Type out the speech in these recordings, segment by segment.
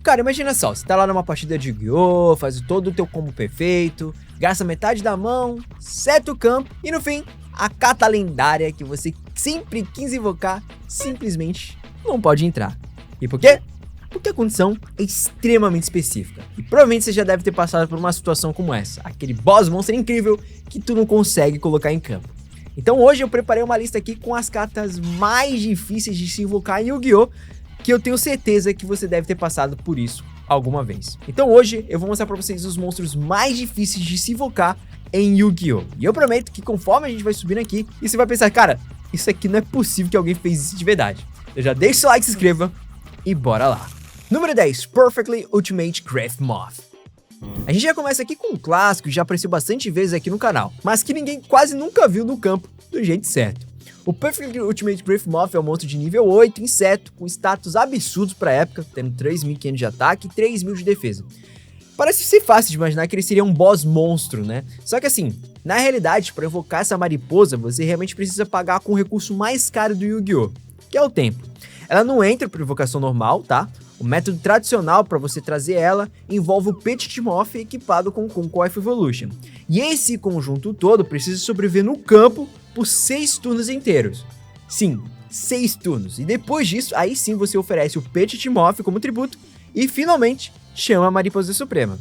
Cara, imagina só, você tá lá numa partida de Yu-Gi-Oh!, faz todo o teu combo perfeito, gasta metade da mão, seta o campo e no fim, a carta lendária que você sempre quis invocar simplesmente não pode entrar. E por quê? Porque a condição é extremamente específica. E provavelmente você já deve ter passado por uma situação como essa, aquele boss monstro incrível que tu não consegue colocar em campo. Então hoje eu preparei uma lista aqui com as cartas mais difíceis de se invocar em Yu-Gi-Oh!, que eu tenho certeza que você deve ter passado por isso alguma vez. Então hoje eu vou mostrar pra vocês os monstros mais difíceis de se invocar em Yu-Gi-Oh! E eu prometo que conforme a gente vai subindo aqui, e você vai pensar, cara, isso aqui não é possível que alguém fez isso de verdade. Eu já deixa o like, se inscreva e bora lá. Número 10, Perfectly Ultimate Grave Moth. A gente já começa aqui com um clássico que já apareceu bastante vezes aqui no canal, mas que ninguém quase nunca viu no campo do jeito certo. O Perfect Ultimate Grave Moth é um monstro de nível 8, inseto, com status absurdos pra época, tendo 3.500 de ataque e 3.000 de defesa. Parece ser fácil de imaginar que ele seria um boss monstro, né? Só que assim, na realidade, para invocar essa mariposa, você realmente precisa pagar com o recurso mais caro do Yu-Gi-Oh!, que é o tempo. Ela não entra para invocação normal, tá? O método tradicional para você trazer ela envolve o Petit Moth equipado com Conquest Evolution. E esse conjunto todo precisa sobreviver no campo por 6 turnos inteiros. Sim, 6 turnos. E depois disso, aí sim você oferece o Petit Moth como tributo e finalmente chama a Mariposa Suprema.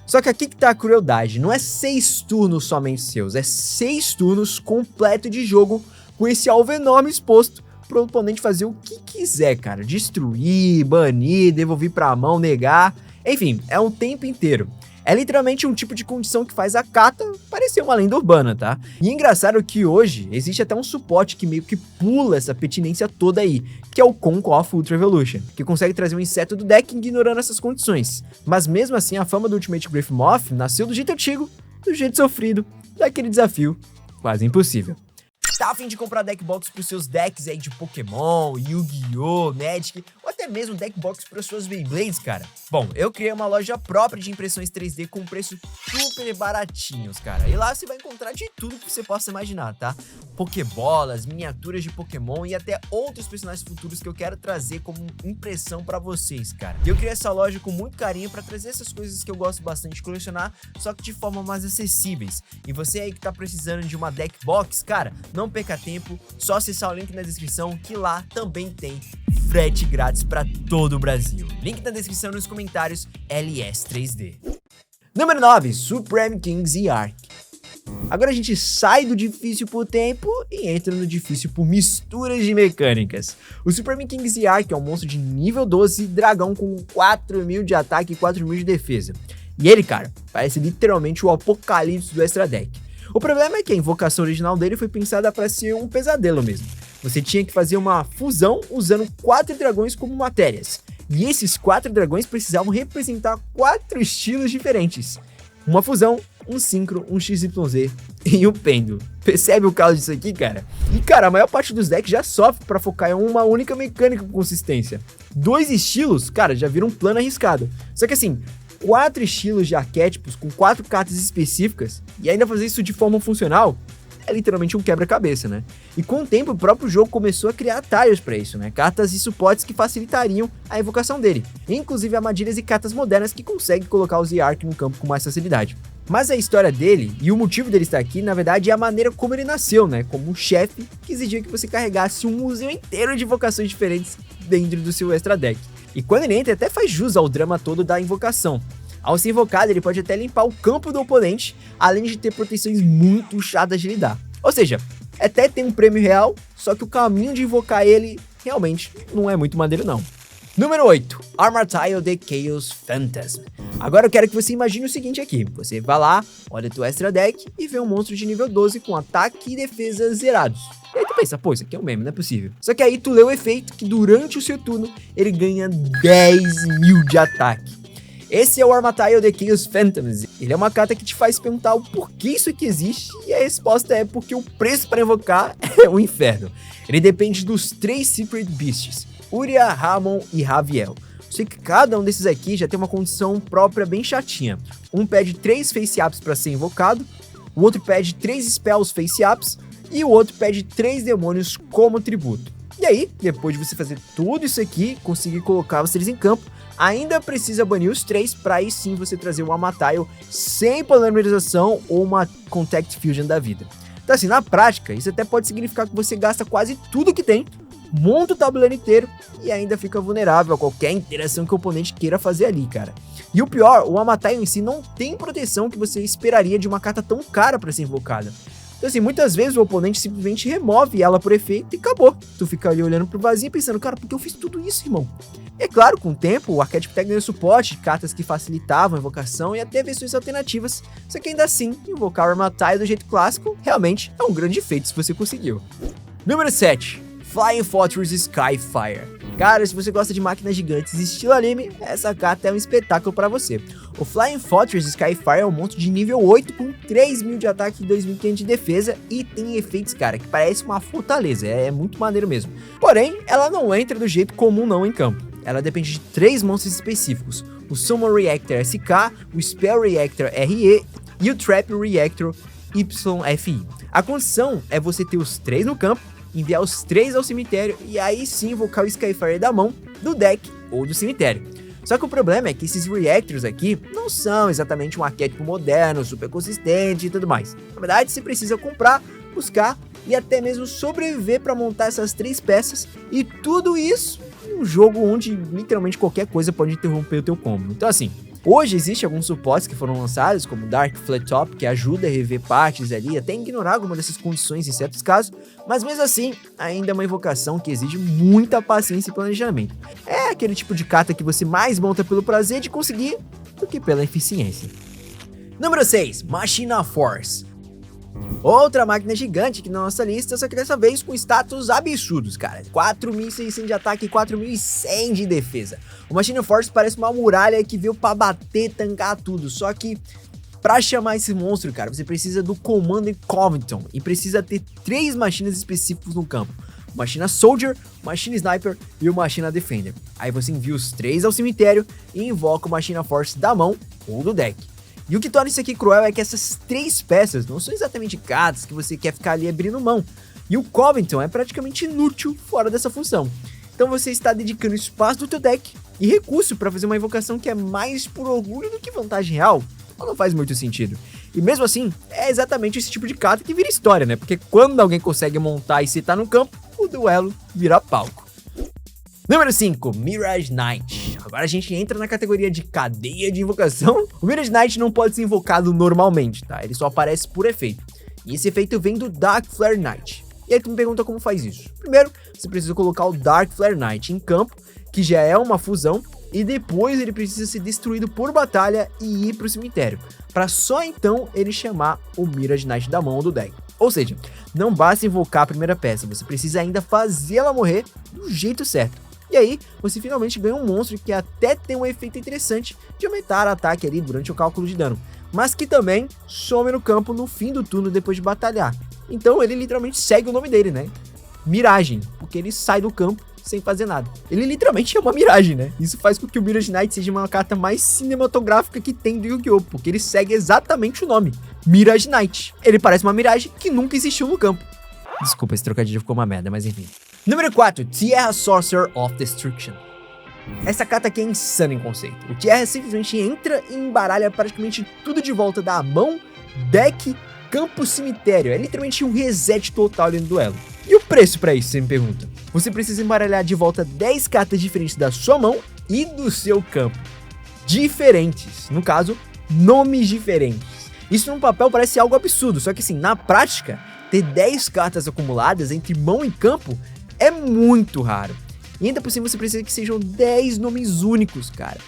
Só que aqui que tá a crueldade, não é 6 turnos somente seus, é 6 turnos completo de jogo com esse alvo enorme exposto pro oponente fazer o que quiser, cara. Destruir, banir, devolver pra mão, negar, enfim, é um tempo inteiro. É literalmente um tipo de condição que faz a carta parecer uma lenda urbana, tá? E engraçado que hoje existe até um suporte que meio que pula essa pertinência toda aí, que é o Conquest Ultra Evolution, que consegue trazer um inseto do deck ignorando essas condições. Mas mesmo assim, a fama do Ultimate Grave Moth nasceu do jeito antigo, do jeito sofrido, daquele desafio quase impossível. Tá a fim de comprar deck box pros seus decks aí de Pokémon, Yu-Gi-Oh!, Magic, ou até mesmo deck box para suas Beyblades, cara? Bom, eu criei uma loja própria de impressões 3D com preços super baratinhos, cara. E lá você vai encontrar de tudo que você possa imaginar, tá? Pokébolas, miniaturas de Pokémon e até outros personagens futuros que eu quero trazer como impressão pra vocês, cara. E eu criei essa loja com muito carinho pra trazer essas coisas que eu gosto bastante de colecionar, só que de forma mais acessíveis. E você aí que tá precisando de uma deck box, cara, não perca tempo, só acessar o link na descrição que lá também tem frete grátis para todo o Brasil. Link na descrição e nos comentários LS3D. Número 9, Supreme Kings e Arc. Agora a gente sai do difícil por tempo e entra no difícil por misturas de mecânicas. O Supreme Kings e Arc é um monstro de nível 12, dragão com 4.000 de ataque e 4.000 de defesa. E ele, cara, parece literalmente o apocalipse do Extra Deck. O problema é que a invocação original dele foi pensada para ser um pesadelo mesmo. Você tinha que fazer uma fusão usando 4 dragões como matérias. E esses 4 dragões precisavam representar 4 estilos diferentes. Uma fusão, um sincro, um XYZ e um pêndulo. Percebe o caos disso aqui, cara? E cara, a maior parte dos decks já sofre para focar em uma única mecânica com consistência. 2 estilos, cara, já viram um plano arriscado. Só que assim, 4 estilos de arquétipos com 4 cartas específicas e ainda fazer isso de forma funcional é literalmente um quebra-cabeça, né? E com o tempo o próprio jogo começou a criar atalhos para isso, né? Cartas e suportes que facilitariam a evocação dele, inclusive armadilhas e cartas modernas que conseguem colocar o Z-Arc no campo com mais facilidade. Mas a história dele e o motivo dele estar aqui, na verdade, é a maneira como ele nasceu, né? Como um chefe que exigia que você carregasse um museu inteiro de invocações diferentes dentro do seu extra deck. E quando ele entra, até faz jus ao drama todo da invocação. Ao ser invocado, ele pode até limpar o campo do oponente, além de ter proteções muito chatas de lidar. Ou seja, até tem um prêmio real, só que o caminho de invocar ele realmente não é muito maneiro não. Número 8, Armatile The Chaos Phantasm. Agora eu quero que você imagine o seguinte aqui, você vai lá, olha teu extra deck e vê um monstro de nível 12 com ataque e defesa zerados. E aí tu pensa, pô, isso aqui é um meme, não é possível. Só que aí tu lê o efeito que durante o seu turno ele ganha 10.000 de ataque. Esse é o Armatile The Chaos Phantasm. Ele é uma carta que te faz perguntar o porquê isso aqui existe, e a resposta é porque o preço para invocar é um inferno. Ele depende dos 3 Secret Beasts, Uria, Ramon e Raviel. Sei que cada um desses aqui já tem uma condição própria bem chatinha. Um pede 3 face-ups para ser invocado, o outro pede 3 spells face-ups e o outro pede 3 demônios como tributo. E aí, depois de você fazer tudo isso aqui, conseguir colocar vocês em campo, ainda precisa banir os 3 para aí sim você trazer o Amatile sem polimerização ou uma Contact Fusion da vida. Então assim, na prática, isso até pode significar que você gasta quase tudo que tem, monta o tabuleiro inteiro e ainda fica vulnerável a qualquer interação que o oponente queira fazer ali, cara. E o pior, o Amatile em si não tem proteção que você esperaria de uma carta tão cara para ser invocada. Então assim, muitas vezes o oponente simplesmente remove ela por efeito e acabou. Tu fica ali olhando pro vazio pensando, cara, por que eu fiz tudo isso, irmão? E é claro, com o tempo, o arquétipo até ganhou suporte, cartas que facilitavam a invocação e até versões alternativas, só que ainda assim, invocar o Amatile do jeito clássico realmente é um grande feito se você conseguiu. Número 7. Flying Fortress Skyfire. Cara, se você gosta de máquinas gigantes estilo anime, essa carta é um espetáculo para você. O Flying Fortress Skyfire é um monstro de nível 8 com 3.000 de ataque e 2.500 de defesa e tem efeitos, cara, que parece uma fortaleza, é muito maneiro mesmo. Porém, ela não entra do jeito comum não em campo. Ela depende de 3 monstros específicos, o Summon Reactor SK, o Spell Reactor RE e o Trap Reactor YFI. A condição é você ter os 3 no campo, enviar os 3 ao cemitério e aí sim invocar o Skyfire da mão, do deck ou do cemitério. Só que o problema é que esses Reactors aqui não são exatamente um arquétipo moderno, super consistente e tudo mais. Na verdade, você precisa comprar, buscar e até mesmo sobreviver para montar essas 3 peças e tudo isso em um jogo onde literalmente qualquer coisa pode interromper o teu combo. Então assim, hoje existem alguns suportes que foram lançados, como Dark Flat Top, que ajuda a rever partes ali, até ignorar alguma dessas condições em certos casos, mas mesmo assim, ainda é uma invocação que exige muita paciência e planejamento. É aquele tipo de carta que você mais monta pelo prazer de conseguir do que pela eficiência. Número 6. Machina Force. Outra máquina gigante aqui na nossa lista, só que dessa vez com status absurdos, cara. 4.600 de ataque e 4.100 de defesa. O Machina Force parece uma muralha que veio pra bater, tancar tudo, só que pra chamar esse monstro, cara, você precisa do Commander Covington e precisa ter 3 machinas específicos no campo. O Machina Soldier, o Machina Sniper e o Machina Defender. Aí você envia os 3 ao cemitério e invoca o Machina Force da mão ou do deck. E o que torna isso aqui cruel é que essas 3 peças não são exatamente cartas que você quer ficar ali abrindo mão. E o Covington é praticamente inútil fora dessa função. Então você está dedicando espaço do teu deck e recurso para fazer uma invocação que é mais por orgulho do que vantagem real. Então não faz muito sentido. E mesmo assim, é exatamente esse tipo de carta que vira história, né? Porque quando alguém consegue montar e citar no campo, o duelo vira palco. Número 5, Mirage Knight. Agora a gente entra na categoria de cadeia de invocação. O Mirage Knight não pode ser invocado normalmente, tá? Ele só aparece por efeito. E esse efeito vem do Dark Flare Knight. E aí tu me pergunta como faz isso. Primeiro, você precisa colocar o Dark Flare Knight em campo, que já é uma fusão, e depois ele precisa ser destruído por batalha e ir pro cemitério, para só então ele chamar o Mirage Knight da mão do deck. Ou seja, não basta invocar a primeira peça, você precisa ainda fazê-la morrer do jeito certo. E aí, você finalmente ganha um monstro que até tem um efeito interessante de aumentar o ataque ali durante o cálculo de dano, mas que também some no campo no fim do turno depois de batalhar. Então ele literalmente segue o nome dele, né? Miragem, porque ele sai do campo sem fazer nada. Ele literalmente é uma miragem, né? Isso faz com que o Mirage Knight seja uma carta mais cinematográfica que tem do Yu-Gi-Oh! Porque ele segue exatamente o nome, Mirage Knight. Ele parece uma miragem que nunca existiu no campo. Desculpa, esse trocadilho ficou uma merda, mas enfim. Número 4, Tierra Sorcerer of Destruction. Essa carta aqui é insana em conceito. O Tierra simplesmente entra e embaralha praticamente tudo de volta da mão, deck, campo, cemitério. É literalmente um reset total dentro do duelo. E o preço pra isso, você me pergunta? Você precisa embaralhar de volta 10 cartas diferentes da sua mão e do seu campo. Diferentes. No caso, nomes diferentes. Isso no papel parece algo absurdo, só que assim, na prática, ter 10 cartas acumuladas entre mão e campo é muito raro. E ainda por cima você precisa que sejam 10 nomes únicos, cara.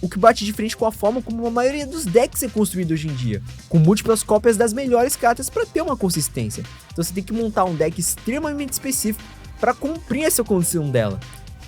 O que bate de frente com a forma como a maioria dos decks é construído hoje em dia, com múltiplas cópias das melhores cartas para ter uma consistência. Então você tem que montar um deck extremamente específico para cumprir essa condição dela.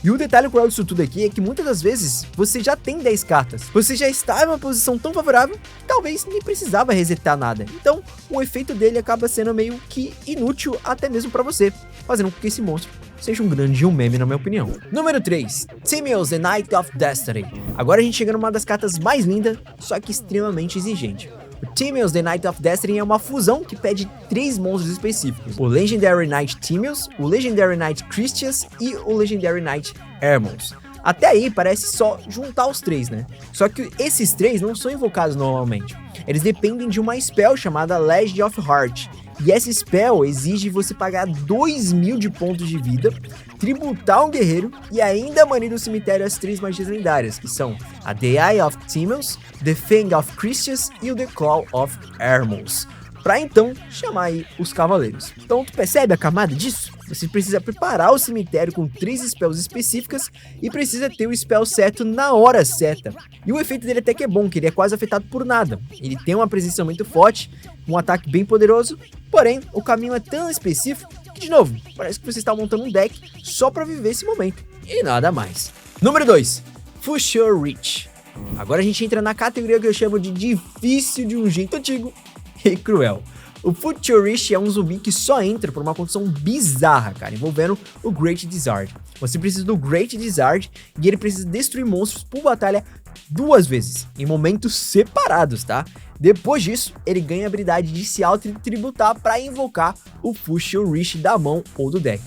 E o detalhe cruel disso tudo aqui é que muitas das vezes você já tem 10 cartas, você já está em uma posição tão favorável, talvez nem precisava resetar nada. Então o efeito dele acaba sendo meio que inútil até mesmo para você, fazendo com que esse monstro seja um grande meme na minha opinião. Número 3, Timios, The Knight of Destiny. Agora a gente chega numa das cartas mais lindas, só que extremamente exigente. O Timios, The Knight of Destiny é uma fusão que pede 3 monstros específicos. O Legendary Knight Timios, o Legendary Knight Christias e o Legendary Knight Hermos. Até aí parece só juntar os 3, né? Só que esses 3 não são invocados normalmente. Eles dependem de uma spell chamada Legend of Heart. E essa spell exige você pagar 2.000 de pontos de vida, tributar um guerreiro e ainda banir do cemitério as 3 magias lendárias, que são a The Eye of Timmels, The Fang of Christias e o The Claw of Hermos, pra então chamar aí os cavaleiros. Então tu percebe a camada disso? Você precisa preparar o cemitério com 3 spells específicas e precisa ter o spell certo na hora certa. E o efeito dele até que é bom, que ele é quase afetado por nada. Ele tem uma presença muito forte, um ataque bem poderoso, porém o caminho é tão específico que, de novo, parece que você está montando um deck só para viver esse momento e nada mais. Número 2, Future Reach. Agora a gente entra na categoria que eu chamo de difícil de um jeito antigo e cruel. O Future Reach é um zumbi que só entra por uma condição bizarra, cara, envolvendo o Great Gizzard. Você precisa do Great Gizzard e ele precisa destruir monstros por batalha 2 vezes, em momentos separados, tá? Depois disso, ele ganha a habilidade de se auto-tributar para invocar o Future Reach da mão ou do deck.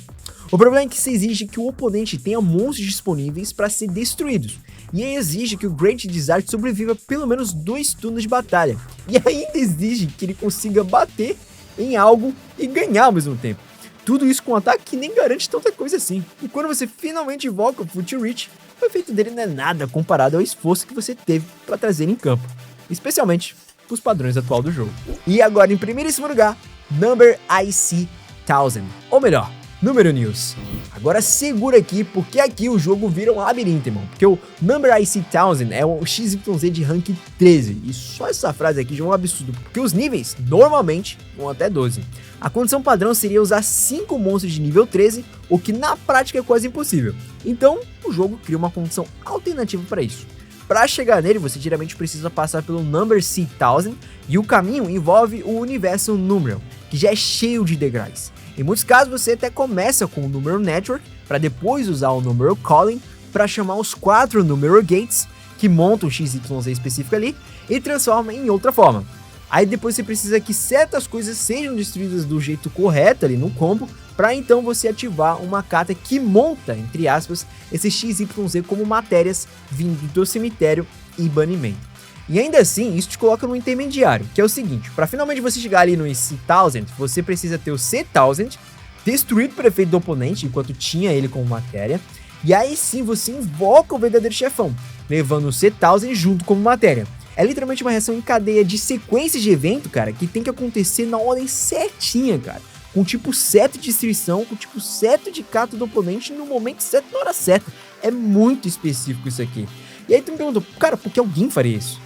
O problema é que isso exige que o oponente tenha monstros disponíveis para ser destruídos, e aí exige que o Great Gizzard sobreviva pelo menos 2 turnos de batalha, e ainda exige que ele consiga bater em algo e ganhar ao mesmo tempo. Tudo isso com um ataque que nem garante tanta coisa assim. E quando você finalmente invoca o Future Reach, o efeito dele não é nada comparado ao esforço que você teve para trazer ele em campo, especialmente os padrões atual do jogo. E agora, em primeiríssimo lugar, Number IC 1000, ou melhor, Número News. Agora segura aqui, porque aqui o jogo vira um labirinto, irmão. Porque o Number IC 1000 é um XYZ de rank 13. E só essa frase aqui já é um absurdo, porque os níveis normalmente vão até 12. A condição padrão seria usar 5 monstros de nível 13, o que na prática é quase impossível. Então, o jogo cria uma condição alternativa para isso. Para chegar nele, você geralmente precisa passar pelo Number C1000, e o caminho envolve o universo Numeral, que já é cheio de degraus. Em muitos casos você até começa com o Numeral Network, para depois usar o Numeral Calling para chamar os 4 Numeral Gates, que montam o XYZ específico ali, e transforma em outra forma. Aí depois você precisa que certas coisas sejam destruídas do jeito correto ali no combo, para então você ativar uma carta que monta, entre aspas, esse XYZ como matérias vindo do cemitério e banimento. E ainda assim, isso te coloca no intermediário, que é o seguinte: para finalmente você chegar ali no C1000, você precisa ter o C1000 destruído por efeito do oponente, enquanto tinha ele como matéria, e aí sim você invoca o verdadeiro chefão, levando o C1000 junto como matéria. É literalmente uma reação em cadeia de sequências de evento, cara, que tem que acontecer na ordem certinha, cara, com o tipo certo de destruição, com o tipo certo de carta do oponente no momento certo, na hora certa. É muito específico isso aqui. E aí tu me perguntou, cara, por que alguém faria isso?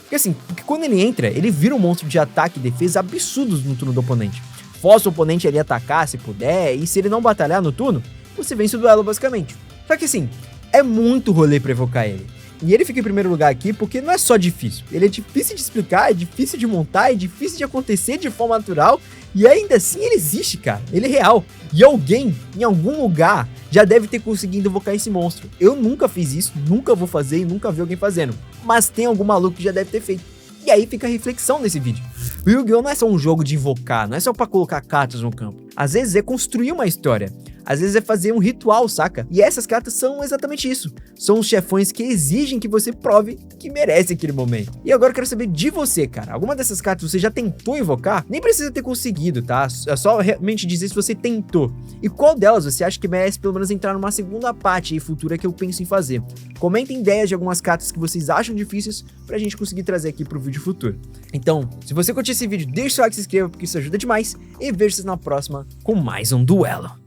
Porque assim, porque quando ele entra, ele vira um monstro de ataque e defesa absurdos no turno do oponente. Força o oponente ali a atacar se puder, e se ele não batalhar no turno, você vence o duelo basicamente. Só que assim, é muito rolê pra evocar ele. E ele fica em primeiro lugar aqui porque não é só difícil, ele é difícil de explicar, é difícil de montar, é difícil de acontecer de forma natural, e ainda assim ele existe, cara, ele é real. E alguém, em algum lugar, já deve ter conseguido invocar esse monstro. Eu nunca fiz isso, nunca vou fazer e nunca vi alguém fazendo, mas tem algum maluco que já deve ter feito. E aí fica a reflexão nesse vídeo. O Yu-Gi-Oh! Não é só um jogo de invocar, não é só pra colocar cartas no campo. Às vezes é construir uma história, às vezes é fazer um ritual, saca? E essas cartas são exatamente isso. São os chefões que exigem que você prove que merece aquele momento. E agora eu quero saber de você, cara. Alguma dessas cartas você já tentou invocar? Nem precisa ter conseguido, tá? É só realmente dizer se você tentou. E qual delas você acha que merece pelo menos entrar numa segunda parte aí futura que eu penso em fazer? Comentem ideias de algumas cartas que vocês acham difíceis pra gente conseguir trazer aqui pro vídeo futuro. Então, se você curtiu esse vídeo, deixa o like, se inscreva, porque isso ajuda demais. E vejo vocês na próxima com mais um duelo.